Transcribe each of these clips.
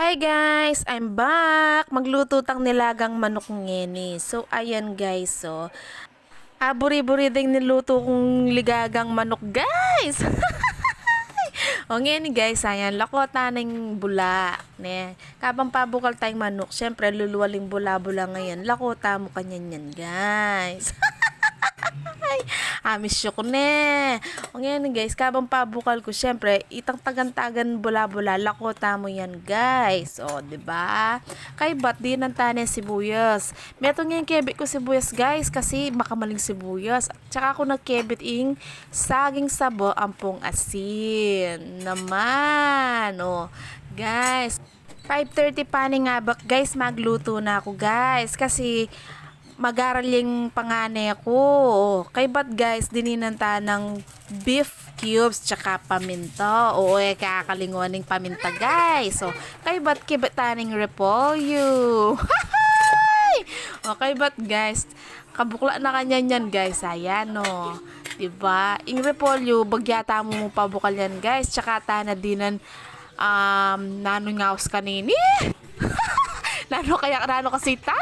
Hi guys! I'm back! Magluto tang nilagang manok ngeni. So, ayan guys. So, buri-buri ding niluto kong ligagang manok guys! O ngeni guys, ayan. Lakota ng bula. Ne. Kabang pabukal tayong manok, syempre luluwaling bula-bula ngayon. Lakota mo kanyan yan guys. Amis ko ne. O ngayon guys, kabang pabukal ko, syempre, itang tagan-tagan bula-bula, lakota mo yan guys. O, ba diba? Kay ba't di nang tanin sibuyas. Meto ngayon kebit ko sibuyas guys, kasi makamaling sibuyas. Tsaka ako nagkebit ing saging sabo ampong asin. Naman. O, guys. 5:30 pa ni nga ba guys, magluto na ako guys. Kasi mag-araling pangane ko. Kay ba't guys, dininanta ng beef cubes tsaka paminta. Oo, kakalinguan ng paminta guys. So, kay ba't kibataning repolyo. Okay, ba't guys, kabukla na kanya yan guys. Ayan o. Diba? Ing repolyo, bagyata mo pabukal yan guys. Tsaka tana dinan nanungaos kanini. Nano kasi ta?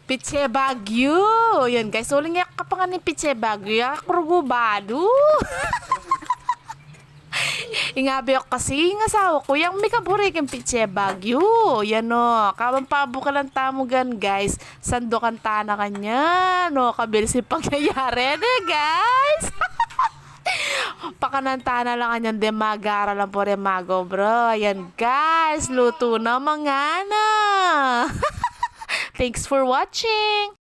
Piche Bagyo. Yan guys. Uling nga kapangan ni Piche Bagyo. Kurugubado. Ingabi ako kasi ng asawa ko. Yung may kaburik yung Piche Bagyo. Yan o. Kabang pabo ka lang tamugan guys. Sandokan tana kanya. No, kabilis yung pangyayari. Guys. Pakanantana lang kanyan de magara lang po remago bro. Ayan guys. Luto na mga na. Thanks for watching.